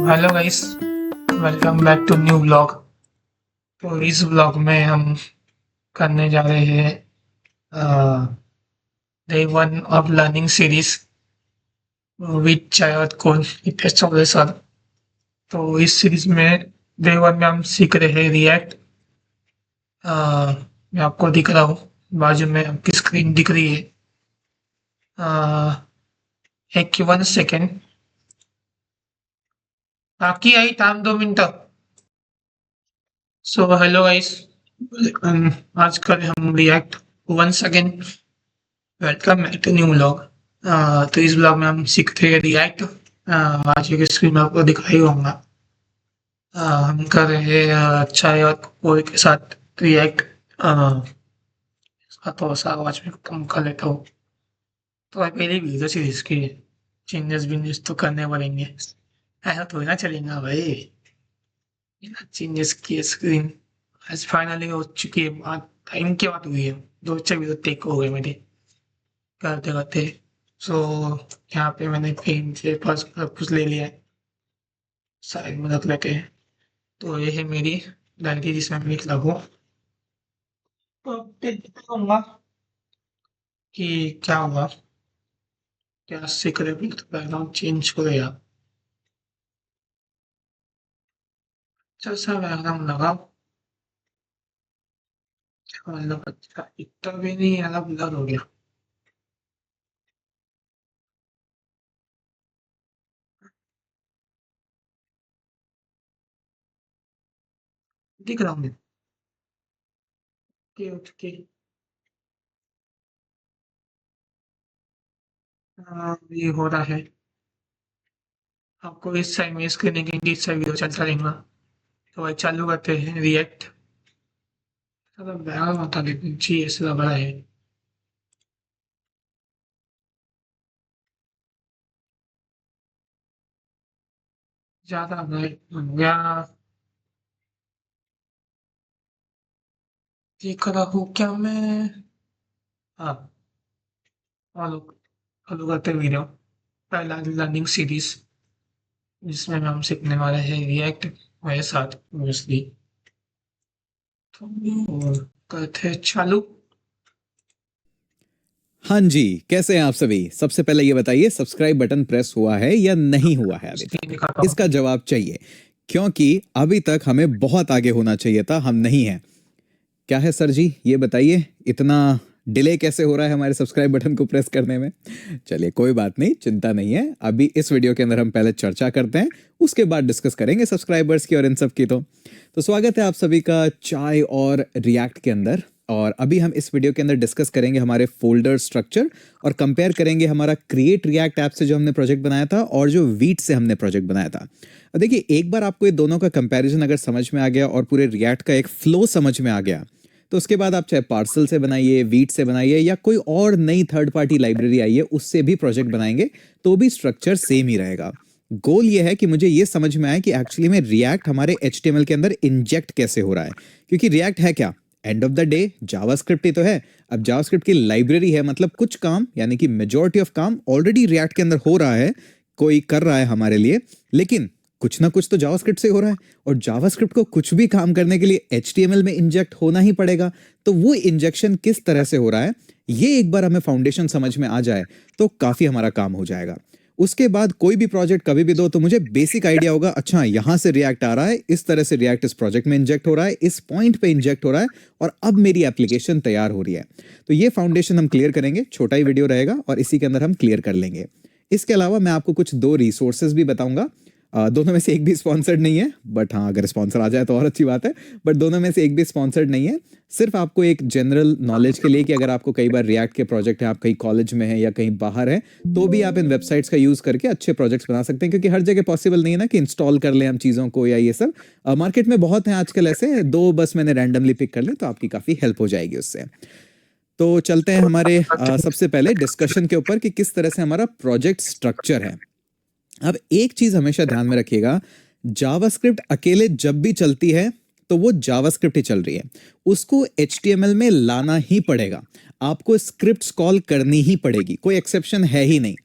Hello guys, welcome back to new blog. तो इस blog में हम करने जा रहे हैं day one of learning series with चायत कोल टेस्ट ऑफ द सर। तो इस सीरीज में डे वन में हम सीख रहे हैं रिएक्ट। मैं आपको दिख रहा हूँ, बाजू में आपकी स्क्रीन दिख रही है। एक 1 सेकेंड बाकी आई time 2 minute. So hello guys, आज करें हम react. Once again welcome back to new blog. तो इस ब्लॉग में हम सीखते हैं रिएक्ट। आज की स्क्रीन में आपको दिखाई होगा। हम कर रहे हैं चाय और कोई के साथ रिएक्ट। इसका थोड़ा सा आवाज में कम कर लेता हूँ। तो भाई पहले वीडियो सीरीज की चेंजेस बिंजेस तो करने पड़ेंगे, ऐसा थोड़ी ना चलेगा भाई बिना चेंजेस किए। स्क्रीन आज फाइनली हो चुकी है, बात टाइम के बाद हुई है। 2 4 वीडियो टेक हो गए मेरे करते करते। सो यहाँ पे मैंने पेन से फर्स्ट कुछ ले लिया है, साइड में रख लेते हैं। तो ये है मेरी डायरी जिसमें मैं लिख हूँ। तो अब देखूंगा कि क्या हुआ, क्या सीक्रेट बैकग्राउंड चेंज करो यार। अच्छा सा बैकग्राउंड लगाओ, मतलब अच्छा इतना भी नहीं, अलग ब्लर हो गया। दिख रहा हूँ मैं, ओके ओके। ये हो रहा है। आपको इस साइड में स्क्रीन के इस साइड वीडियो चलता रहेगा। तो भाई चालू करते हैं रिएक्ट। बैकग्राउंड बता देते हैं, जी ऐसा लग रहा है। ज़्यादा ब्राइट बन गया, देख रहा हूँ क्या मैं। हाँ, फॉलो फॉलो करते वीडियो, पहला लर्निंग सीरीज जिसमें हम सीखने वाले हैं रिएक्ट मेरे साथ मोस्टली। तो करते हैं चालू। हाँ जी, कैसे हैं आप सभी? सबसे पहले ये बताइए सब्सक्राइब बटन प्रेस हुआ है या नहीं हुआ है अभी स्क्रीन तक? दिखाता हूँ। इसका जवाब चाहिए, क्योंकि अभी तक हमें बहुत आगे होना चाहिए था, हम नहीं हैं। क्या है सर जी, ये बताइए, इतना डिले कैसे हो रहा है हमारे सब्सक्राइब बटन को प्रेस करने में? चलिए कोई बात नहीं, चिंता नहीं है। अभी इस वीडियो के अंदर हम पहले चर्चा करते हैं, उसके बाद डिस्कस करेंगे सब्सक्राइबर्स की और इन सब की। तो स्वागत है आप सभी का चाय और रिएक्ट के अंदर। और अभी हम इस वीडियो के अंदर डिस्कस करेंगे हमारे फोल्डर स्ट्रक्चर और कंपेयर करेंगे हमारा क्रिएट रिएक्ट ऐप से जो हमने प्रोजेक्ट बनाया था और जो वीट से हमने प्रोजेक्ट बनाया था। देखिए, एक बार आपको ये दोनों का कंपैरिजन अगर समझ में आ गया और पूरे रिएक्ट का एक फ्लो समझ में आ गया, तो उसके बाद आप चाहे पार्सल से बनाइए, वीट से बनाइए, या कोई और नई थर्ड पार्टी लाइब्रेरी आई है उससे भी प्रोजेक्ट बनाएंगे, तो भी स्ट्रक्चर सेम ही रहेगा। गोल ये है कि मुझे ये समझ में आए कि एक्चुअली में रिएक्ट हमारे HTML के अंदर इंजेक्ट कैसे हो रहा है। क्योंकि रिएक्ट है क्या, end of the day JavaScript ही तो है। अब जावास्क्रिप्ट की लाइब्रेरी है, मतलब कुछ काम, यानी कि मेजॉरिटी ऑफ काम ऑलरेडी रिएक्ट के अंदर हो रहा है, कोई कर रहा है हमारे लिए, लेकिन कुछ ना कुछ तो जावास्क्रिप्ट से हो रहा है। और जावास्क्रिप्ट को कुछ भी काम करने के लिए HTML में इंजेक्ट होना ही पड़ेगा। तो वो इंजेक्शन किस तरह से हो रहा है, ये एक बार हमें फाउंडेशन समझ में आ जाए तो काफी हमारा काम हो जाएगा। उसके बाद कोई भी प्रोजेक्ट कभी भी दो तो मुझे बेसिक आइडिया होगा, अच्छा यहां से रिएक्ट आ रहा है, इस तरह से रिएक्ट इस प्रोजेक्ट में इंजेक्ट हो रहा है, इस पॉइंट पे इंजेक्ट हो रहा है, और अब मेरी एप्लीकेशन तैयार हो रही है। तो ये फाउंडेशन हम क्लियर करेंगे, छोटा ही वीडियो रहेगा और इसी के अंदर हम क्लियर कर लेंगे। इसके अलावा मैं आपको कुछ दो रिसोर्सेज भी बताऊंगा। दोनों में से एक भी स्पॉन्सर्ड नहीं है, बट हाँ अगर स्पॉन्सर आ जाए तो और अच्छी बात है। बट दोनों में से एक भी स्पॉन्सर्ड नहीं है, सिर्फ आपको एक जनरल नॉलेज के लिए कि अगर आपको कई बार रिएक्ट के प्रोजेक्ट है, आप कहीं कॉलेज में हैं या कहीं बाहर हैं, तो भी आप इन वेबसाइट्स का यूज करके अच्छे प्रोजेक्ट्स बना सकते हैं। क्योंकि हर जगह पॉसिबल नहीं है ना कि इंस्टॉल कर लें हम चीज़ों को, या ये सब मार्केट में बहुत हैं आजकल ऐसे, दो बस मैंने रैंडमली पिक कर ले तो आपकी काफ़ी हेल्प हो जाएगी उससे। तो चलते हैं हमारे सबसे पहले डिस्कशन के ऊपर कि किस तरह से हमारा प्रोजेक्ट स्ट्रक्चर है। अब एक चीज हमेशा ध्यान में रखिएगा, जावास्क्रिप्ट अकेले जब भी चलती है तो वो जावास्क्रिप्ट ही चल रही है, उसको HTML में लाना ही पड़ेगा, आपको स्क्रिप्ट्स कॉल करनी ही पड़ेगी, कोई एक्सेप्शन है ही नहीं।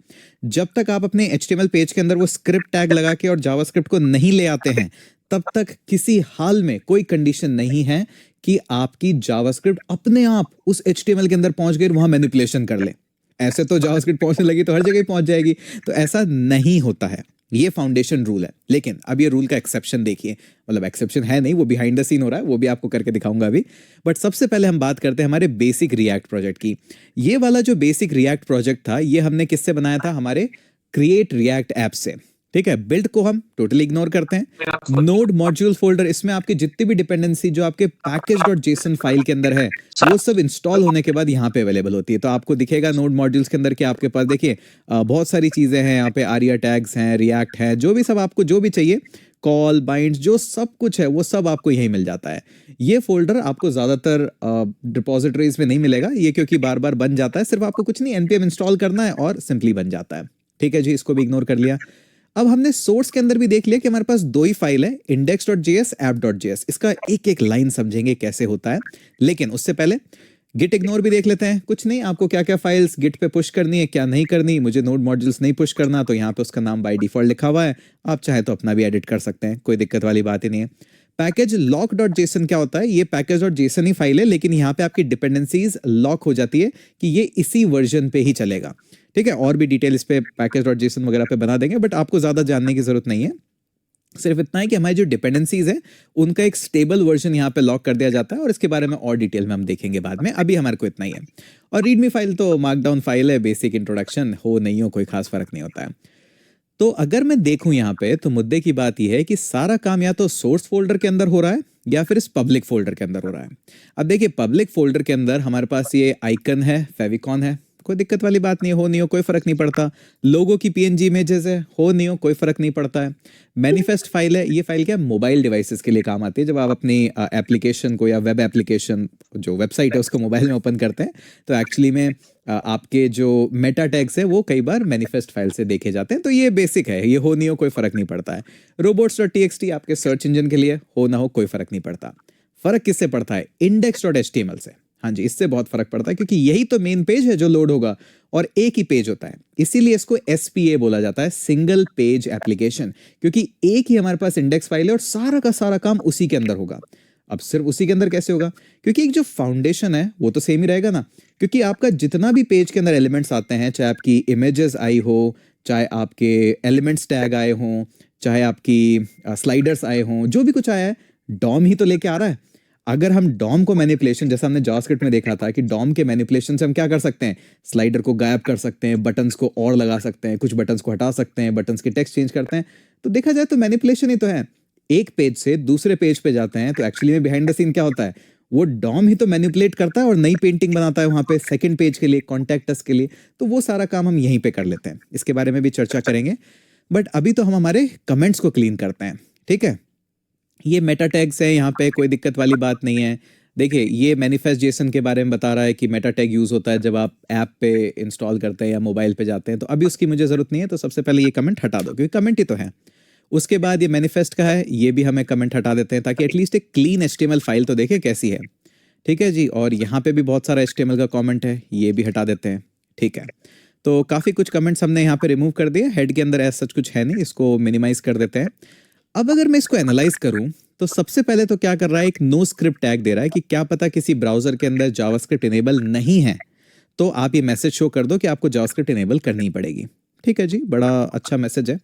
जब तक आप अपने HTML पेज के अंदर वो स्क्रिप्ट टैग लगा के और जावास्क्रिप्ट को नहीं ले आते हैं, तब तक किसी हाल में कोई कंडीशन नहीं है कि आपकी जावास्क्रिप्ट अपने आप उस HTML के अंदर पहुंच गई, वहां मैनिपुलेशन कर ले। ऐसे तो जावास्क्रिप्ट पहुंचने लगी तो हर जगह पहुंच जाएगी, तो ऐसा नहीं होता है। ये फाउंडेशन रूल है। लेकिन अब ये रूल का एक्सेप्शन देखिए, मतलब एक्सेप्शन है नहीं, वो बिहाइंड द सीन हो रहा है, वो भी आपको करके दिखाऊंगा अभी। बट सबसे पहले हम बात करते हैं हमारे बेसिक रिएक्ट प्रोजेक्ट की। ये वाला जो बेसिक रिएक्ट प्रोजेक्ट था, ये हमने किससे बनाया था? हमारे क्रिएट रिएक्ट ऐप से। ठीक है, बिल्ड को हम टोटली इग्नोर करते हैं। नोड मॉड्यूल फोल्डर, इसमें आपकी जितनी भी डिपेंडेंसी जो आपके package.json फाइल के अंदर है, वो सब इंस्टॉल होने के बाद यहाँ पे अवेलेबल होती है। तो आपको दिखेगा नोड मॉड्यूल्स के अंदर कि आपके पास देखिए बहुत सारी चीजें हैं यहाँ पे, आरिया टैग्स हैं, रिएक्ट है, जो भी सब आपको जो भी चाहिए, कॉल बाइंड्स, जो सब कुछ है वो सब आपको यहीं मिल जाता है। ये फोल्डर आपको ज्यादातर डिपॉजिटरीज में नहीं मिलेगा, ये क्योंकि बार बार बन जाता है। सिर्फ आपको कुछ नहीं, npm इंस्टॉल करना है और सिंपली बन जाता है। ठीक है जी, इसको भी इग्नोर कर लिया। अब हमने सोर्स के अंदर भी देख लिया कि हमारे पास दो ही फाइल है, index.js, app.js। इसका एक एक लाइन समझेंगे कैसे होता है, लेकिन उससे पहले गिट इग्नोर भी देख लेते हैं। कुछ नहीं, आपको क्या क्या फाइल्स गिट पे पुश करनी है, क्या नहीं करनी। मुझे नोड मॉड्यूल्स नहीं पुश करना, तो यहाँ पे उसका नाम बाय डिफॉल्ट लिखा हुआ है, आप चाहे तो अपना भी एडिट कर सकते हैं, कोई दिक्कत वाली बात ही नहीं है। पैकेज lock.json क्या होता है? ये package.json ही फाइल है, लेकिन यहाँ पे आपकी डिपेंडेंसीज लॉक हो जाती है कि ये इसी वर्जन पे ही चलेगा। ठीक है, और भी डिटेल इस पे package.json वगैरह पे बना देंगे, बट आपको ज्यादा जानने की जरूरत नहीं है। सिर्फ इतना है कि हमारी जो डिपेंडेंसीज है उनका एक स्टेबल वर्जन यहाँ पे लॉक कर दिया जाता है, और इसके बारे में और डिटेल में हम देखेंगे बाद में। अभी हमारे को इतना ही है। और रीडमी फाइल तो मार्कडाउन फाइल है, बेसिक इंट्रोडक्शन हो नहीं हो कोई खास फर्क नहीं होता है। तो अगर मैं देखूं यहाँ पे, तो मुद्दे की बात यह है कि सारा काम या तो सोर्स फोल्डर के अंदर हो रहा है या फिर इस पब्लिक फोल्डर के अंदर हो रहा है। अब देखिए, पब्लिक फोल्डर के अंदर हमारे पास ये आइकन है, फेविकॉन है, कोई दिक्कत वाली बात नहीं है, हो नहीं हो कोई फर्क नहीं पड़ता। लोगो की PNG इमेजेस है, हो नहीं हो कोई फर्क नहीं पड़ता है। मैनिफेस्ट फाइल है, ये फाइल क्या है? मोबाइल डिवाइसेस के लिए काम आती है। जब आप अपनी एप्लीकेशन को या वेब एप्लीकेशन जो वेबसाइट है उसको मोबाइल में ओपन करते हैं, तो एक्चुअली में आपके जो मेटा टैग्स है वो कई बार मैनिफेस्ट फाइल से देखे जाते हैं। तो ये बेसिक है, ये हो नहीं हो कोई फर्क नहीं पड़ता है। robots.txt आपके सर्च इंजन के लिए, हो ना हो कोई फर्क नहीं पड़ता। फर्क किससे पड़ता है? index.html से। हाँ जी, इससे बहुत फर्क पड़ता है, क्योंकि यही तो मेन पेज है जो लोड होगा, और एक ही पेज होता है, इसीलिए इसको SPA बोला जाता है, सिंगल पेज एप्लीकेशन। क्योंकि एक ही हमारे पास इंडेक्स फाइल है और सारा का सारा काम उसी के अंदर होगा। अब सिर्फ उसी के अंदर कैसे होगा? क्योंकि एक जो फाउंडेशन है वो तो सेम ही रहेगा ना। क्योंकि आपका जितना भी पेज के अंदर एलिमेंट्स आते हैं, चाहे आपकी इमेजेस आई हो, चाहे आपके एलिमेंट्स टैग आए हों, चाहे आपकी स्लाइडर्स आए हों, जो भी कुछ आया है, डॉम ही तो लेके आ रहा है। अगर हम डॉम को मैनिपुलेशन, जैसा हमने जावास्क्रिप्ट में देखा था कि डॉम के मैनिपुलेशन से हम क्या कर सकते हैं? स्लाइडर को गायब कर सकते हैं, बटन्स को और लगा सकते हैं, कुछ बटन्स को हटा सकते हैं, बटन्स के टेक्स्ट चेंज करते हैं। तो देखा जाए तो मैनिपुलेशन ही तो है। एक पेज से दूसरे पेज पे जाते हैं, तो एक्चुअली में बिहाइंड द सीन क्या होता है? वो डॉम ही तो मैनिपुलेट करता है और नई पेंटिंग बनाता है वहां पे सेकंड पेज के लिए, कॉन्टैक्ट अस के लिए। तो वो सारा काम हम यहीं पे कर लेते हैं, इसके बारे में भी चर्चा करेंगे। बट अभी तो हम हमारे कमेंट्स को क्लीन करते हैं। ठीक है, ये मेटा टैग्स है, यहाँ पे कोई दिक्कत वाली बात नहीं है। देखिए, ये मैनिफेस्ट जेसन के बारे में बता रहा है कि मेटा टैग यूज होता है जब आप ऐप पे इंस्टॉल करते हैं या मोबाइल पे जाते हैं। तो अभी उसकी मुझे जरूरत नहीं है, तो सबसे पहले ये कमेंट हटा दो, क्योंकि कमेंट ही तो है। उसके बाद ये मैनिफेस्ट का है, ये भी हमें कमेंट हटा देते हैं, ताकि एटलीस्ट एक क्लीन HTML फाइल तो देखे कैसी है। ठीक है जी, और यहाँ पे भी बहुत सारा HTML का कमेंट है, ये भी हटा देते हैं। ठीक है, तो काफ़ी कुछ कमेंट्स हमने यहाँ पे रिमूव कर दिए। हेड के अंदर ऐसा सच कुछ है नहीं, इसको मिनिमाइज कर देते हैं। अब अगर मैं इसको एनालाइज करूं, तो सबसे पहले तो क्या कर रहा है, एक नो स्क्रिप्ट टैग दे रहा है कि क्या पता किसी ब्राउजर के अंदर जावास्क्रिप्ट इनेबल नहीं है, तो आप ये मैसेज शो कर दो कि आपको जावास्क्रिप्ट इनेबल करनी पड़ेगी। ठीक है जी, बड़ा अच्छा मैसेज है।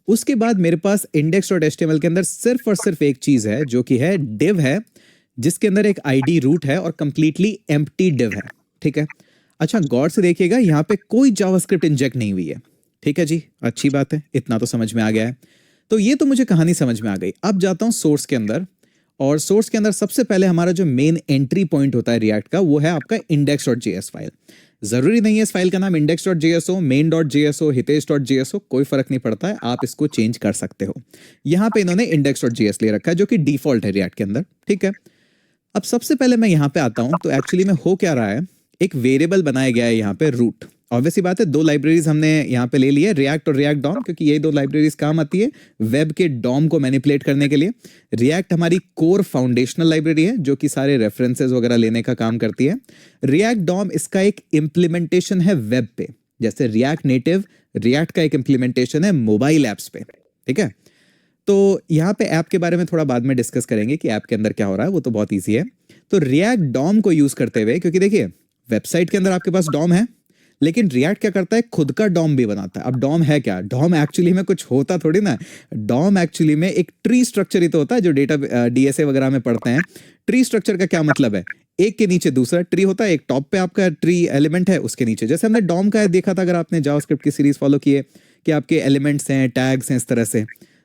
उसके बाद मेरे पास index.html के अंदर सिर्फ और सिर्फ एक चीज है, जो कि है div है, जिसके अंदर एक ID रूट है और कंप्लीटली एम्प्टी div है। ठीक है, अच्छा गौर से देखिएगा, यहाँ पे कोई जावास्क्रिप्ट इंजेक्ट नहीं हुई है। ठीक है जी, अच्छी बात है, इतना तो समझ में आ गया है। तो ये तो मुझे कहानी समझ में आ गई। अब जाता हूं सोर्स के अंदर, और सोर्स के अंदर सबसे पहले हमारा जो मेन एंट्री पॉइंट होता है रिएक्ट का, वो है आपका index.js फाइल। जरूरी नहीं है इस फाइल का नाम index.js हो, main.js हो, hitesh.js हो, कोई फर्क नहीं पड़ता है, आप इसको चेंज कर सकते हो। यहां पे इन्होंने index.js ले रखा है, जो कि डिफॉल्ट है रिएक्ट के अंदर। ठीक है, अब सबसे पहले मैं यहां पे आता हूं, तो एक्चुअली में हो क्या रहा है, एक वेरिएबल बनाया गया है यहाँ पे रूट। ऑब्वियसली बात है, दो लाइब्रेरीज हमने यहाँ पे ले ली है, रिएक्ट और रिएक्ट डॉम, क्योंकि यही दो लाइब्रेरीज काम आती है वेब के डॉम को मैनिपुलेट करने के लिए। रिएक्ट हमारी कोर फाउंडेशनल लाइब्रेरी है, जो कि सारे रेफरेंसेस वगैरह लेने का काम करती है। रिएक्ट डॉम इसका एक इम्प्लीमेंटेशन है वेब पे, जैसे रिएक्ट नेटिव, रिएक्ट का एक इम्प्लीमेंटेशन है मोबाइल ऐप्स पे, ठीक है। तो यहाँ पे ऐप के बारे में थोड़ा बाद में डिस्कस करेंगे कि ऐप के अंदर क्या हो रहा है, वो तो बहुत ईजी है। तो रिएक्ट डॉम को यूज करते हुए, क्योंकि देखिए वेबसाइट के अंदर आपके पास डॉम है, लेकिन रिएक्ट क्या करता है, खुद का डॉम भी बनाता है। अब डॉम है क्या, डॉम एक्चुअली में कुछ होता थोड़ी ना, डॉम एक्चुअली में एक ट्री स्ट्रक्चर ही तो होता है जो डेटा डीएसए वगैरह में पढ़ते हैं। ट्री स्ट्रक्चर का क्या मतलब है, एक के नीचे दूसरा ट्री होता है, एक टॉप पे आपका ट्री एलिमेंट है, उसके नीचे, जैसे हमने डॉम का देखा था अगर आपने जावास्क्रिप्ट की सीरीज फॉलो किए, कि आपके एलिमेंट्स हैं, टैग्स हैं, इस तरह से।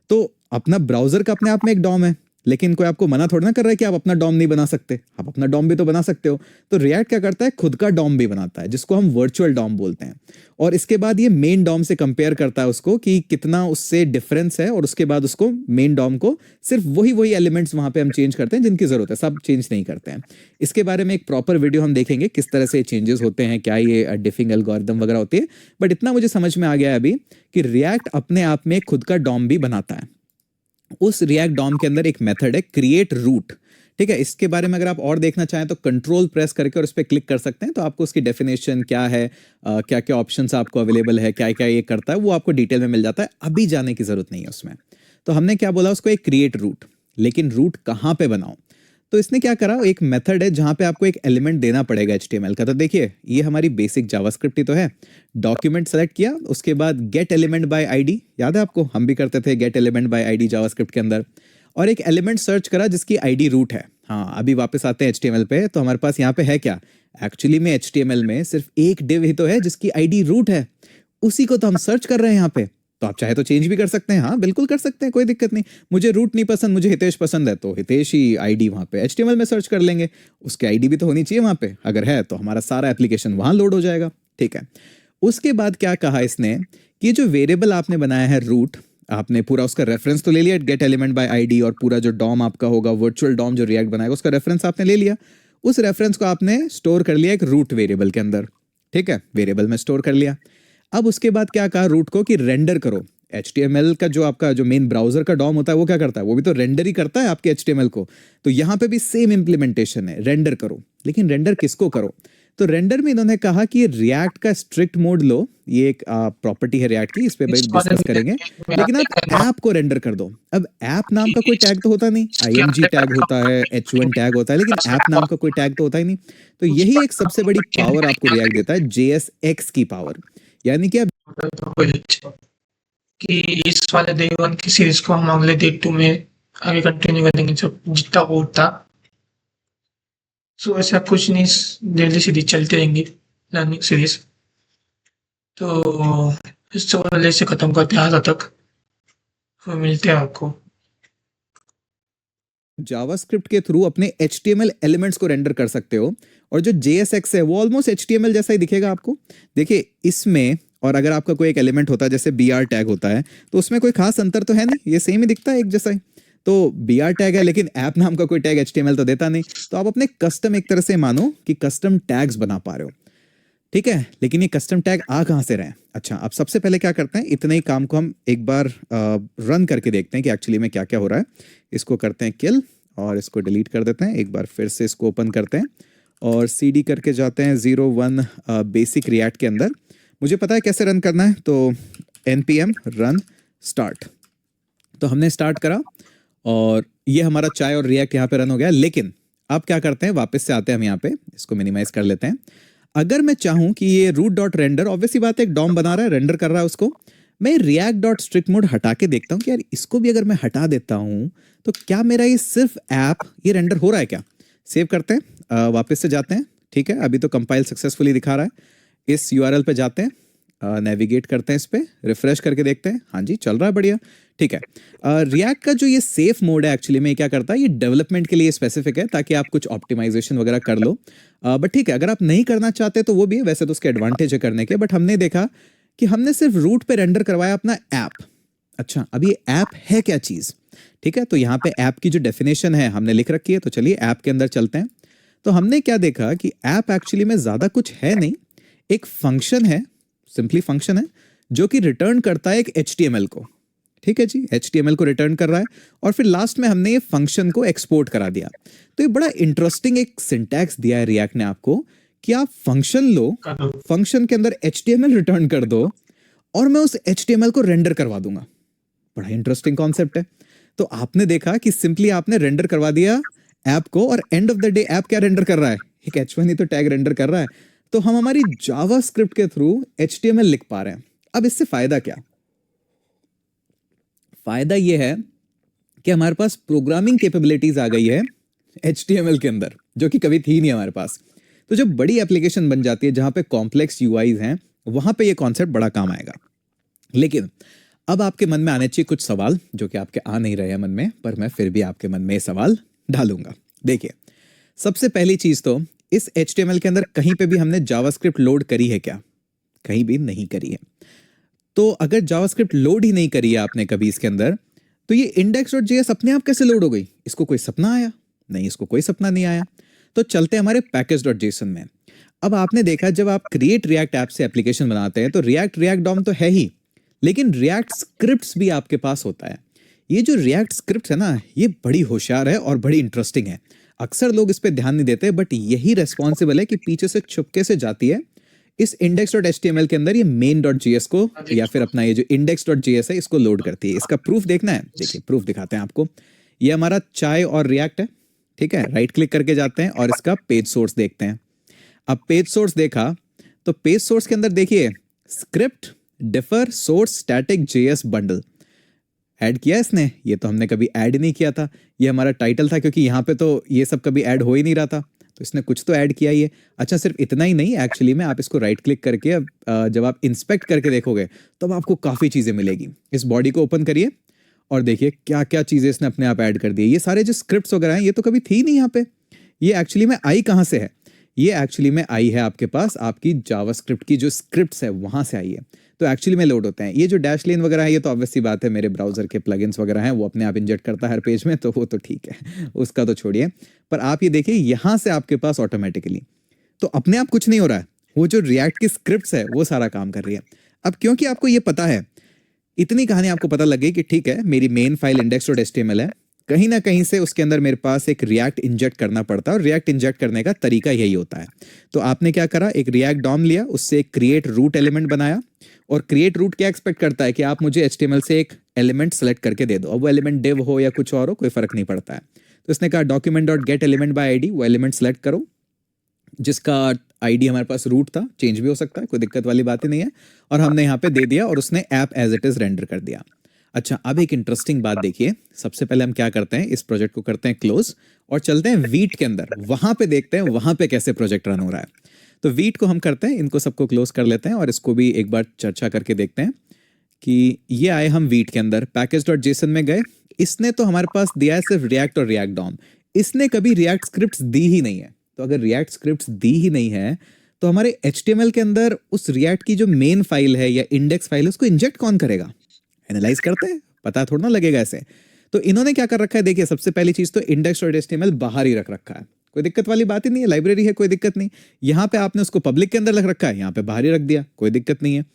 तो अपना ब्राउजर का अपने आप में एक डॉम है, लेकिन कोई आपको मना थोड़ा ना कर रहा है कि आप अपना डॉम नहीं बना सकते, आप अपना डॉम भी तो बना सकते हो। तो रिएक्ट क्या करता है, खुद का डॉम भी बनाता है, जिसको हम वर्चुअल डॉम बोलते हैं। और इसके बाद ये मेन डॉम से कंपेयर करता है उसको कि कितना उससे डिफरेंस है, और उसके बाद उसको मेन डॉम को सिर्फ वही एलिमेंट्स वहां पे हम चेंज करते हैं जिनकी जरूरत है, सब चेंज नहीं करते हैं। इसके बारे में एक प्रॉपर वीडियो हम देखेंगे किस तरह से चेंजेस होते हैं, क्या ये डिफिंग एल्गोरिथम वगैरह होती है। बट इतना मुझे समझ में आ गया है अभी कि रिएक्ट अपने आप में खुद का डॉम भी बनाता है। उस रिएक्ट डॉम के अंदर एक मेथड है क्रिएट रूट, ठीक है। इसके बारे में अगर आप और देखना चाहें तो कंट्रोल प्रेस करके और उस पर क्लिक कर सकते हैं, तो आपको उसकी डेफिनेशन क्या है, क्या क्या ऑप्शंस आपको अवेलेबल है, क्या क्या ये करता है, वो आपको डिटेल में मिल जाता है, अभी जाने की जरूरत नहीं है उसमें। तो हमने क्या बोला उसको, एक क्रिएट रूट, लेकिन रूट कहाँ पे बनाओ। तो इसने क्या करा, एक मेथड है जहां पे आपको एक एलिमेंट देना पड़ेगा HTML का। तो देखिए ये हमारी बेसिक जावास्क्रिप्ट ही तो है। डॉक्यूमेंट सेलेक्ट किया, उसके बाद गेट एलिमेंट बाय आईडी, याद है आपको, हम भी करते थे gate element by ID JavaScript के अंदर। और एक एलिमेंट सर्च करा जिसकी आईडी रूट है। हाँ, अभी वापस आते हैं HTML पे, तो हमारे पास यहाँ पे है क्या, एक्चुअली में HTML में सिर्फ एक डिव ही तो है जिसकी आईडी रूट है, उसी को तो हम सर्च कर रहे हैं यहाँ पे। तो आप चाहे तो चेंज भी कर सकते हैं, हाँ बिल्कुल कर सकते हैं, कोई दिक्कत नहीं। मुझे रूट नहीं पसंद, मुझे हितेश पसंद है, तो हितेश ही आईडी वहां पे HTML में सर्च कर लेंगे, उसकी आईडी भी तो होनी चाहिए वहां पे, अगर है तो हमारा सारा एप्लीकेशन वहां लोड हो जाएगा, ठीक है। उसके बाद क्या कहा इसने कि जो वेरिएबल आपने बनाया है रूट, आपने पूरा उसका रेफरेंस तो ले लिया, गेट एलिमेंट बाय आईडी, और पूरा जो डॉम आपका होगा, वर्चुअल डॉम जो रिएक्ट बनाएगा, उसका रेफरेंस आपने ले लिया। उस रेफरेंस को आपने स्टोर कर लिया एक रूट वेरिएबल के अंदर, ठीक है, वेरिएबल में स्टोर कर लिया। अब उसके बाद क्या कहा रूट को कि रेंडर करो। HTML का जो आपका जो मेन ब्राउजर का डॉम होता है वो क्या करता है, वो भी तो रेंडर ही करता है आपके HTML को। तो यहाँ पे भी सेम इंप्लीमेंटेशन है, रेंडर करो। लेकिन रेंडर किसको करो, तो रेंडर में इन्होंने कहा कि रिएक्ट का स्ट्रिक्ट मोड लो, ये एक प्रॉपर्टी है रिएक्ट की, इस पे डिस्कस करेंगे। लेकिन आप ऐप को रेंडर कर दो। अब ऐप नाम का कोई टैग तो होता नहीं, IMG टैग होता है, H1 टैग होता है, लेकिन ऐप नाम का कोई टैग तो होता ही नहीं। तो यही एक सबसे बड़ी पावर आपको रिएक्ट देता है, JSX की पावर। यानी कि कि इस वाले डे 1 की सीरीज को हम अगले डे 2 में आगे कंटिन्यू करेंगे, जब जितना कोड था। सो ऐसा कुछ नहीं, डेली सीरीज चलती रहेंगी, लर्निंग सीरीज। तो इस वाले से खत्म करते हैं आज तक, फिर मिलते हैं आपको। जावास्क्रिप्ट के थ्रू अपने HTML एलिमेंट्स को रेंडर कर सकते हो, और जो JSX है वो ऑलमोस्ट HTML जैसा ही दिखेगा आपको। देखिए इसमें, और अगर आपका कोई एक एलिमेंट होता है जैसे BR टैग होता है, तो उसमें कोई खास अंतर तो है नहीं, ये सेम ही दिखता है, एक जैसा ही। तो BR टैग है, लेकिन ऐप नाम का कोई टैग HTML तो देता नहीं। तो आप अपने कस्टम, एक तरह से मानो कि कस्टम टैग्स बना पा रहे हो, ठीक है। लेकिन ये कस्टम टैग आ कहां से रहे हैं। अच्छा, अब सबसे पहले क्या करते हैं, इतने ही काम को हम एक बार रन करके देखते हैं कि एक्चुअली में क्या क्या हो रहा है। इसको करते हैं किल, और इसको डिलीट कर देते हैं। एक बार फिर से इसको ओपन करते हैं और CD करके जाते हैं 01 बेसिक रिएक्ट के अंदर। मुझे पता है कैसे रन करना है, तो npm run start। तो हमने स्टार्ट करा, और ये हमारा चाय और रिएक्ट यहाँ पे रन हो गया। लेकिन अब क्या करते हैं, वापस से आते हैं हम यहाँ पे, इसको मिनिमाइज कर लेते हैं। अगर मैं चाहूं कि ये रूट डॉट रेंडर, ऑब्वियसली बात है, एक डॉम बना रहा है, रेंडर कर रहा है उसको, मैं रिएक्ट डॉट स्ट्रिक्ट मोड हटा के देखता हूं कि यार इसको भी अगर मैं हटा देता हूं तो क्या मेरा ये सिर्फ ऐप ये रेंडर हो रहा है क्या। सेव करते हैं, वापस से जाते हैं, ठीक है, अभी तो कंपाइल सक्सेसफुली दिखा रहा है। इस URL पे जाते हैं, नेविगेट करते हैं, इस पे रिफ्रेश करके देखते हैं, हाँ जी चल रहा है, बढ़िया, ठीक है। रिएक्ट का जो ये सेफ मोड है, एक्चुअली में क्या करता है, ये डेवलपमेंट के लिए स्पेसिफिक है, ताकि आप कुछ ऑप्टिमाइजेशन वगैरह कर लो। बट ठीक है, अगर आप नहीं करना चाहते तो वो भी है, वैसे तो उसके एडवांटेज है करने के। बट हमने देखा कि हमने सिर्फ रूट पे रेंडर करवाया अपना ऐप। अच्छा, अब ये ऐप है क्या चीज, ठीक है। तो यहाँ पे ऐप की जो डेफिनेशन है हमने लिख रखी है, तो चलिए ऐप के अंदर चलते हैं। तो हमने क्या देखा कि ऐप एक्चुअली में ज्यादा कुछ है नहीं, एक फंक्शन है, सिंपली फंक्शन है जो कि रिटर्न करता है एक HTML को, ठीक है जी, HTML को रिटर्न कर रहा है। और फिर लास्ट में हमने ये फंक्शन को एक्सपोर्ट करा दिया। तो ये बड़ा इंटरेस्टिंग एक सिंटैक्स दिया है रिएक्ट ने आपको, कि आप फंक्शन लो, कर दो। फंक्शन के अंदर HTML रिटर्न कर दो और मैं उस HTML को रेंडर करवा दूंगा। बड़ा इंटरेस्टिंग कॉन्सेप्ट है। तो आपने देखा कि सिंपली आपने रेंडर करवा दिया ऐप को, और and of the day app क्या रेंडर कर रहा है? एक H1 ही तो टैग रेंडर कर रहा है। तो हम हमारी जावास्क्रिप्ट के थ्रू HTML लिख पा रहे हैं। अब इससे फायदा क्या? फायदा यह है कि हमारे पास प्रोग्रामिंग कैपेबिलिटीज आ गई है HTML के अंदर, जो कि कभी थी नहीं हमारे पास। तो जब बड़ी एप्लीकेशन बन जाती है जहां पे कॉम्प्लेक्स UIs हैं, वहां पे ये कॉन्सेप्ट बड़ा काम आएगा। लेकिन अब आपके मन में आने चाहिए कुछ सवाल, जो कि आपके आ नहीं रहे हैं मन में, पर मैं फिर भी आपके मन में ये सवाल डालूंगा। देखिए, सबसे पहली चीज तो इस HTML के अंदर कहीं पे भी हमने जावास्क्रिप्ट लोड करी है क्या? कहीं भी नहीं करी है। तो अगर जावास्क्रिप्ट लोड ही नहीं करी है आपने कभी इसके अंदर, तो ये index.js अपने आप कैसे लोड हो गई? इसको कोई सपना आया? नहीं, इसको कोई सपना नहीं आया। तो चलते हमारे package.json में। अब आपने देखा जब आप क्रिएट रिएक्ट ऐप से एप्लीकेशन बनाते हैं तो रिएक्ट डॉम तो है ही, लेकिन रिएक्ट स्क्रिप्ट्स भी आपके पास होता है। ये जो रिएक्ट स्क्रिप्ट है ना, ये बड़ी होशियार है और बड़ी इंटरेस्टिंग है। अक्सर लोग इस पे ध्यान नहीं देते, बट यही रेस्पॉन्सिबल है कि पीछे से छुपके से जाती है इस index.html के अंदर ये main.js को, या फिर अपना ये जो index.js है इसको लोड करती है। इसका प्रूफ देखना है? देखिए, प्रूफ दिखाते हैं आपको। ये हमारा चाय और रिएक्ट है, ठीक है। राइट क्लिक करके जाते हैं और इसका पेज सोर्स देखते हैं। अब पेज सोर्स देखा तो पेज सोर्स के अंदर देखिए script differ source static JS bundle add किया इसने। ये तो हमने कभी ऐड नहीं किया था, ये हमारा टाइटल था, क्योंकि यहाँ पे तो ये सब कभी ऐड हो ही नहीं रहा था, तो इसने कुछ तो ऐड किया ये। अच्छा, सिर्फ इतना ही नहीं, एक्चुअली में आप इसको राइट क्लिक करके जब आप इंस्पेक्ट करके देखोगे तब आपको काफ़ी चीज़ें मिलेगी। इस बॉडी को ओपन करिए और देखिए क्या क्या चीज़ें इसने अपने आप ऐड कर दी। ये सारे जो स्क्रिप्ट्स वगैरह हैं ये तो कभी थी नहीं यहाँ पे। ये एक्चुअली में आई कहाँ से है? ये एक्चुअली में आई है आपके पास आपकी जावास्क्रिप्ट की जो स्क्रिप्ट्स है वहाँ से आई है। तो एक्चुअली में लोड होते हैं। ये जो डैश लाइन वगैरह है ये तो ऑब्वियस सी बात है, मेरे ब्राउजर के प्लगइन्स वगैरह हैं वो अपने आप इंजेक्ट करता है हर पेज में, तो वो तो ठीक है, उसका तो छोड़िए। पर आप ये देखिए यहाँ से आपके पास ऑटोमेटिकली तो अपने आप कुछ नहीं हो रहा है, वो जो रिएक्ट की स्क्रिप्ट्स है वो सारा काम कर रही है। अब क्योंकि आपको ये पता है, इतनी कहानी आपको पता लग गई कि ठीक है मेरी मेन फाइल index.html है, कहीं ना कहीं से उसके अंदर मेरे पास एक रिएक्ट इंजेक्ट करना पड़ता है, और रिएक्ट इंजेक्ट करने का तरीका यही होता है। तो आपने क्या करा, एक रिएक्ट डॉम लिया, उससे एक क्रिएट रूट एलिमेंट बनाया, और क्रिएट रूट क्या एक्सपेक्ट करता है कि आप मुझे HTML से एक एलिमेंट सेलेक्ट करके दे दो। अब वो एलिमेंट डिव हो या कुछ और हो, कोई फर्क नहीं पड़ता है। तो इसने कहा document.get element by id, वो एलिमेंट सेलेक्ट करो जिसका आईडी हमारे पास रूट था, चेंज भी हो सकता है, कोई दिक्कत वाली बात ही नहीं है। और हमने यहाँ पे दे दिया और उसने app as it is render कर दिया। अच्छा, अब एक इंटरेस्टिंग बात देखिए। सबसे पहले हम क्या करते हैं, इस प्रोजेक्ट को करते हैं क्लोज और चलते हैं वीट के अंदर, वहां पे देखते हैं वहां पे कैसे प्रोजेक्ट रन हो रहा है। तो वीट को हम करते हैं, इनको सबको क्लोज कर लेते हैं और इसको भी एक बार चर्चा करके देखते हैं कि ये आए हम वीट के अंदर, package.json में गए। इसने तो हमारे पास दिया है सिर्फ रिएक्ट और रिएक्ट डॉम, इसने कभी रिएक्ट स्क्रिप्ट्स दी ही नहीं है। तो अगर रिएक्ट स्क्रिप्ट्स दी ही नहीं है तो हमारे HTML के अंदर उस रिएक्ट की जो मेन फाइल है या इंडेक्स फाइल है उसको इंजेक्ट कौन करेगा? एनालाइज करते हैं, पता थोड़ा ना लगेगा ऐसे। तो इन्होंने क्या कर रखा है, देखिए सबसे पहली चीज तो index.html बाहर ही रख रखा है, कोई दिक्कत वाली बात ही नहीं है, लाइब्रेरी है कोई दिक्कत नहीं। यहाँ पे आपने उसको पब्लिक के अंदर रख रखा है, यहाँ पे बाहर ही रख दिया, कोई दिक्कत नहीं है,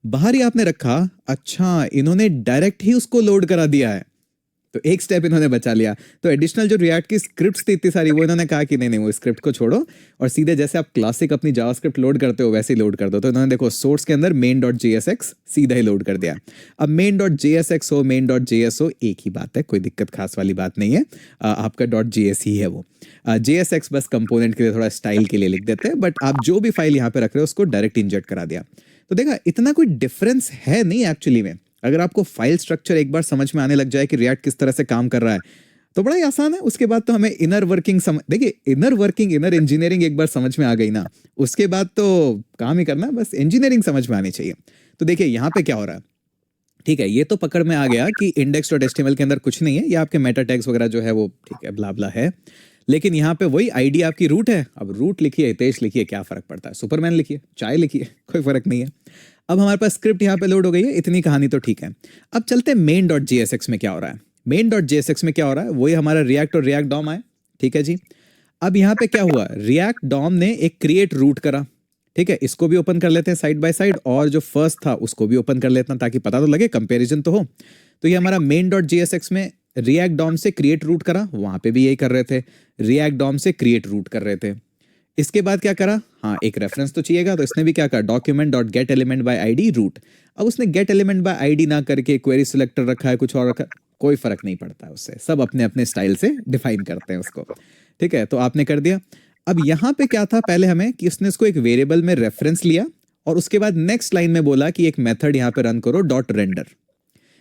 बाहर ही आपने रखा। अच्छा, इन्होंने डायरेक्ट ही उसको लोड करा दिया है, तो एक स्टेप इन्होंने बचा लिया। तो एडिशनल जो रिएक्ट की स्क्रिप्ट्स थी इतनी सारी, वो इन्होंने कहा कि नहीं वो स्क्रिप्ट को छोड़ो और सीधे जैसे आप क्लासिक अपनी जावास्क्रिप्ट लोड करते हो वैसे ही लोड कर दो। तो इन्होंने देखो सोर्स के अंदर main.jsx सीधा ही लोड कर दिया। अब main.jsx हो main.js हो एक ही बात है, कोई दिक्कत खास वाली बात नहीं है। आपका .js ही है वो। JSX बस कंपोनेंट के लिए थोड़ा स्टाइल के लिए लिख देते हैं, बट आप जो भी फाइल यहाँ पे रख रहे हो उसको डायरेक्ट इंजेक्ट करा दिया। तो देखा, इतना कोई डिफरेंस है नहीं एक्चुअली में। अगर आपको फाइल स्ट्रक्चर एक बार समझ में आने लग जाए कि रिएक्ट किस तरह से काम कर रहा है तो बड़ा ही आसान है। उसके बाद तो हमें इनर वर्किंग देखिए, इनर इंजीनियरिंग एक बार समझ में आ गई ना, उसके बाद तो काम ही करना है, बस इंजीनियरिंग समझ में आनी चाहिए। तो देखिए यहाँ पे क्या हो रहा है, ठीक है, ये तो पकड़ में आ गया कि index.html के अंदर कुछ नहीं है, ये आपके मेटा टैग्स वगैरह जो है वो ठीक है ब्ला ब्ला है, लेकिन यहाँ पे वही आईडी आपकी रूट है। अब रूट लिखिए, हितेश लिखिए, क्या फर्क पड़ता है, सुपरमैन लिखिए, चाय लिखिए, कोई फर्क नहीं है। अब हमारे पास स्क्रिप्ट यहाँ पे लोड हो गई है, इतनी कहानी तो ठीक है। अब चलते हैं main.jsx में क्या हो रहा है। main.jsx में क्या हो रहा है, वही हमारा रिएक्ट और रिएक्ट डॉम आए, ठीक है जी। अब यहाँ पे क्या हुआ, रिएक्ट डॉम ने एक क्रिएट रूट करा, ठीक है, इसको भी ओपन कर लेते हैं साइड बाय साइड, और जो फर्स्ट था उसको भी ओपन कर लेते हैं ताकि पता तो लगे, कंपैरिजन तो हो। तो ये हमारा main.jsx में रिएक्ट डॉम से क्रिएट रूट करा, वहां पे भी यही कर रहे थे, रिएक्ट डॉम से क्रिएट रूट कर रहे थे। इसके बाद क्या करा, हाँ एक रेफरेंस तो चाहिएगा, तो इसने भी क्या कहा, document dot get element by ID root. अब उसने गेट एलिमेंट बाय आईडी ना करके क्वेरी सिलेक्टर रखा है, कुछ और रखा, कोई फर्क नहीं पड़ता है उससे, सब अपने अपने स्टाइल से डिफाइन करते हैं उसको। ठीक है, तो आपने कर दिया। अब यहाँ पे क्या था पहले हमें कि उसने इसको एक वेरिएबल में रेफरेंस लिया और उसके बाद नेक्स्ट लाइन में बोला कि एक मेथड यहाँ पे रन करो डॉट रेंडर।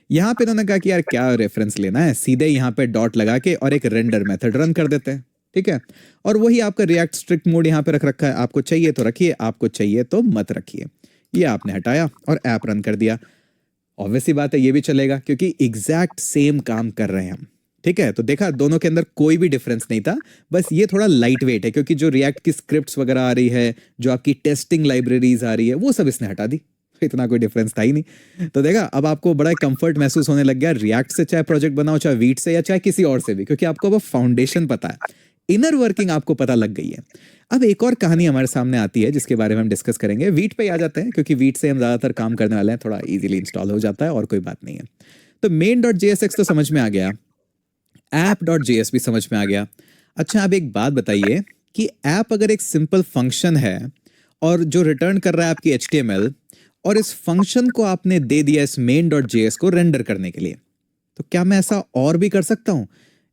यहाँ पे उन्होंने कहा कि यार क्या रेफरेंस लेना है, सीधे यहाँ पे डॉट लगा के और एक रेंडर मेथड रन कर देते हैं। ठीक है, और वही आपका रिएक्ट स्ट्रिक्ट मोड यहाँ पे रख रखा है, आपको चाहिए तो रखिए, आपको चाहिए तो मत रखिए। ये आपने हटाया और ऐप रन कर दिया। ऑब्वियसली बात है ये भी चलेगा क्योंकि एग्जैक्ट सेम काम कर रहे हैं हम। ठीक है, तो देखा दोनों के अंदर कोई भी डिफरेंस नहीं था, बस ये थोड़ा लाइट वेट है क्योंकि जो रिएक्ट की स्क्रिप्ट्स वगैरह आ रही है, जो आपकी टेस्टिंग लाइब्रेरीज आ रही है, वो सब इसने हटा दी, इतना कोई डिफरेंस था ही नहीं। तो देखा अब आपको बड़ा कंफर्ट महसूस होने लग गया रिएक्ट से, चाहे प्रोजेक्ट बनाओ, चाहे वीट से या चाहे किसी और से भी, क्योंकि आपको अब फाउंडेशन पता है, इनर वर्किंग आपको पता लग गई है। अब एक और कहानी हमारे सामने आती है जिसके बारे में हम डिस्कस करेंगे। वीट पे आ जाते हैं क्योंकि वीट से हम ज्यादातर काम करने वाले हैं, थोड़ा इजीली इंस्टॉल हो जाता है और कोई बात नहीं है। तो main.jsx तो समझ में आ गया, app.js भी समझ में आ गया। अच्छा अब एक बात बताइए कि ऐप अगर एक सिंपल फंक्शन है और जो रिटर्न कर रहा है आपकी HTML, और इस फंक्शन को आपने दे दिया इस main.js को रेंडर करने के लिए, तो क्या मैं ऐसा और भी कर सकता हूं?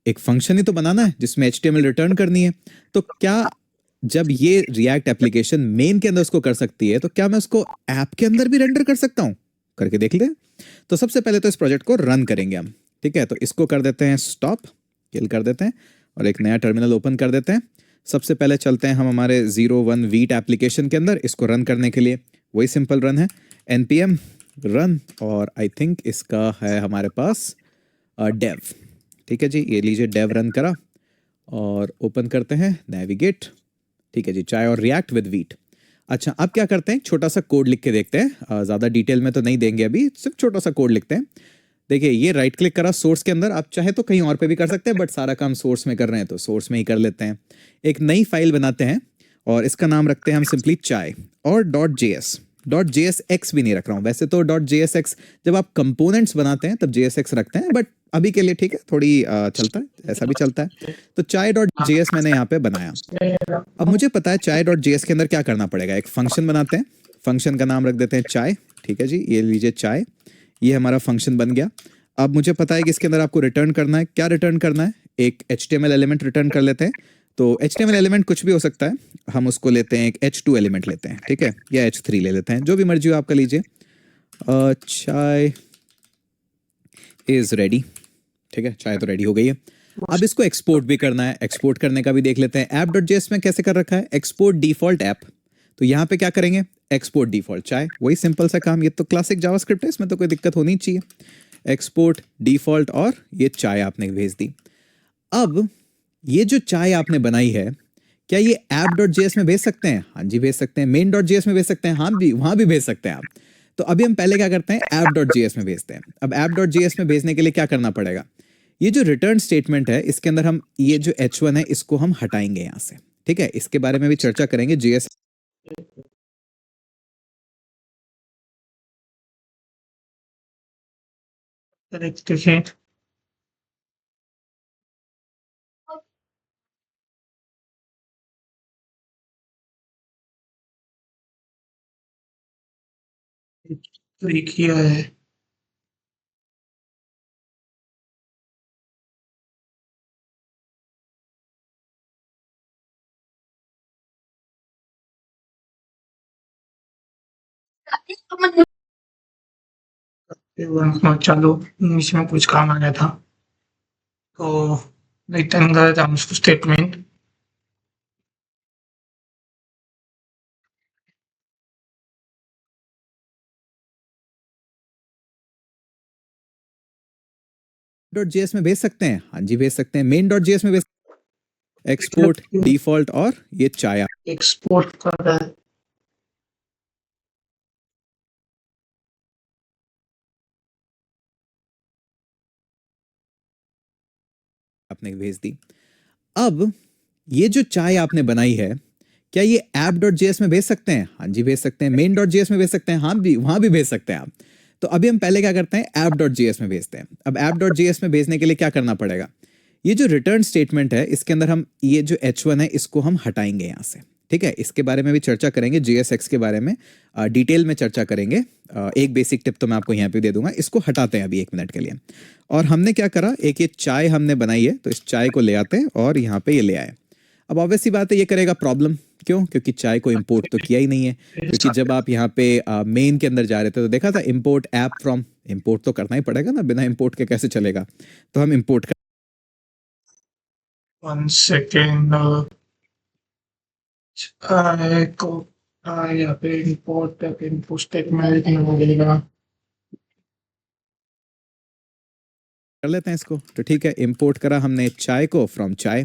एक फंक्शन ही तो बनाना है जिसमें HTML रिटर्न करनी है, तो क्या जब ये रिएक्ट एप्लीकेशन मेन के अंदर उसको कर सकती है, तो क्या मैं उसको ऐप के अंदर भी रेंडर कर सकता हूं? करके देख ले। तो सबसे पहले तो इस प्रोजेक्ट को रन करेंगे हम। ठीक है, तो इसको कर देते हैं स्टॉप, किल कर देते हैं और एक नया टर्मिनल ओपन कर देते हैं। सबसे पहले चलते हैं हम हमारे 01 वीट एप्लीकेशन के अंदर, इसको रन करने के लिए वही सिंपल रन है npm रन, और आई थिंक इसका है हमारे पास डेव। ठीक है जी, ये लीजिए डेव रन करा और ओपन करते हैं नेविगेट। ठीक है जी, चाय और रिएक्ट विद वीट। अच्छा अब क्या करते हैं, छोटा सा कोड लिख के देखते हैं, ज़्यादा डिटेल में तो नहीं देंगे अभी, सिर्फ छोटा सा कोड लिखते हैं। देखिए ये राइट क्लिक करा सोर्स के अंदर, आप चाहे तो कहीं और पे भी कर सकते हैं, बट सारा काम सोर्स में कर रहे हैं तो सोर्स में ही कर लेते हैं। एक नई फाइल बनाते हैं और इसका नाम रखते हैं हम सिंपली चाय और .jsx भी नहीं रख रहा हूँ, वैसे तो .jsx जब आप कंपोनेंट्स बनाते हैं तब jsx रखते हैं, बट अभी के लिए ठीक है, थोड़ी चलता है, ऐसा भी चलता है। तो चाय.js मैंने यहाँ पे बनाया। अब मुझे पता है चाय.js के अंदर क्या करना पड़ेगा, एक फंक्शन बनाते हैं, फंक्शन का नाम रख देते हैं चाय। ठीक है जी, ये लीजिए चाय, ये हमारा फंक्शन बन गया। अब मुझे पता है कि इसके अंदर आपको रिटर्न करना है, क्या रिटर्न करना है, एक HTML एलिमेंट रिटर्न कर लेते हैं। तो HTML एलिमेंट कुछ भी हो सकता है, हम उसको लेते हैं, एक H2 एलिमेंट लेते हैं, ठीक है, या H3 ले लेते हैं, जो भी मर्जी हो आपका लीजिए। चाय इज रेडी। ठीक है, चाय तो रेडी हो गई है। अब इसको एक्सपोर्ट भी करना है, एक्सपोर्ट करने का भी देख लेते हैं। app.js में कैसे कर रखा है, एक्सपोर्ट डिफॉल्ट ऐप, तो यहाँ पे क्या करेंगे, एक्सपोर्ट डिफॉल्ट चाय, वही सिंपल सा काम, ये तो क्लासिक जावास्क्रिप्ट है, इसमें तो कोई दिक्कत होनी चाहिए। एक्सपोर्ट डिफॉल्ट और ये चाय आपने भेज दी। अब ये जो चाय आपने बनाई है, क्या ये app.js में भेज सकते हैं? हाँ जी भेज सकते हैं। main.js में भेज सकते हैं? हाँ भी, वहां भी भेज सकते हैं आप। तो अभी हम पहले क्या करते हैं, app.js में भेजते हैं। अब app.js में भेजने के लिए क्या करना पड़ेगा, ये जो रिटर्न स्टेटमेंट है इसके अंदर हम ये जो h1 है इसको हम हटाएंगे यहाँ से। ठीक है, इसके बारे में भी चर्चा करेंगे। JS देखते हैं। तो एक ही है, चलो इसमें कुछ काम आ गया था तो रिटर्न कर देता हूँ उसको स्टेटमेंट। .js में भेज सकते हैं? हाँ जी भेज सकते हैं। main.js में भेज, एक्सपोर्ट डिफॉल्ट और ये चाय एक्सपोर्ट कर रहा है, आपने भेज दी। अब ये जो चाय आपने बनाई है, क्या ये app.js में भेज सकते हैं? हाँ जी भेज सकते हैं। main.js में भेज सकते हैं? हाँ भी, वहां भी भेज सकते हैं आप। तो अभी हम पहले क्या करते हैं, app.js में भेजते हैं। अब app.js में भेजने के लिए क्या करना पड़ेगा, ये जो रिटर्न स्टेटमेंट है इसके अंदर हम ये जो h1 है इसको हम हटाएंगे यहाँ से। ठीक है, इसके बारे में भी चर्चा करेंगे, JSX के बारे में डिटेल में चर्चा करेंगे। एक बेसिक टिप तो मैं आपको यहाँ पे दे दूंगा। इसको हटाते हैं अभी 1 मिनट के लिए। और हमने क्या करा, एक ये चाय हमने बनाई है, तो इस चाय को ले आते हैं और यहाँ पे ये ले आए। अब ऑब्वियस सी बात है, ये करेगा प्रॉब्लम। क्यों? क्योंकि चाय को इंपोर्ट तो किया ही नहीं है। क्योंकि जब आप यहाँ पे मेन के अंदर जा रहे थे तो देखा था इंपोर्ट ऐप फ्रॉम, इंपोर्ट तो करना ही पड़ेगा ना, बिना इंपोर्ट के कैसे चलेगा। तो हम इंपोर्ट कर 1 सेकेंड, को यहाँ पे इंपोर्ट इनपुट स्टेटमेंट मिलेगा। लेते हैं इसको। तो ठीक है, इंपोर्ट करा हमने चाय को फ्रॉम चाय।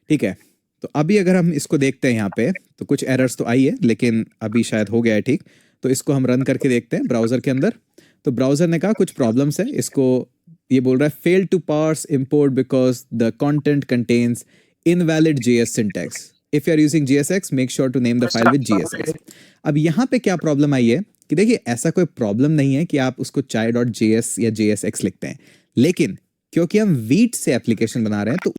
ठीक है, तो अभी अगर हम इसको देखते हैं यहाँ पे तो कुछ एरर्स तो आई है, लेकिन अभी शायद हो गया है ठीक। तो इसको हम रन करके देखते हैं ब्राउजर के अंदर। तो ब्राउजर ने कहा कुछ प्रॉब्लम्स है, इसको ये बोल रहा है fail to parse import because the content contains invalid JS syntax. If you are using JSX make sure to name the file with JSX। अब यहाँ पे क्या प्रॉब्लम आई है कि देखिए, ऐसा कोई प्रॉब्लम नहीं है कि आप उसको chai.js या JSX लिखते हैं, लेकिन क्योंकि हम वीट से एप्लीकेशन बना रहे हैं तो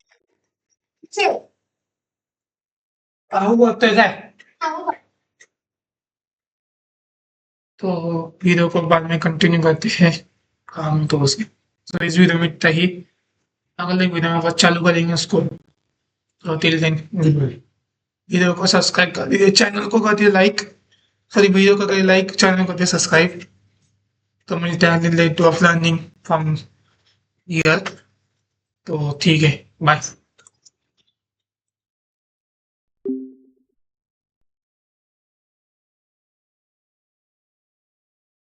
तो वीडियो को बाद में कंटिन्यू करते हैं काम तो उसके। तो इस वीडियो में इतना ही, अगले वीडियो में बस चालू करेंगे उसको। तो टिल देन वीडियो को सब्सक्राइब कर दीजिए, चैनल को कर दीजिए लाइक, सॉरी वीडियो को करिए लाइक, चैनल को करिए सब्सक्राइब। तो मिलते हैं अगले let of learning from year. तो ठीक है, बाय।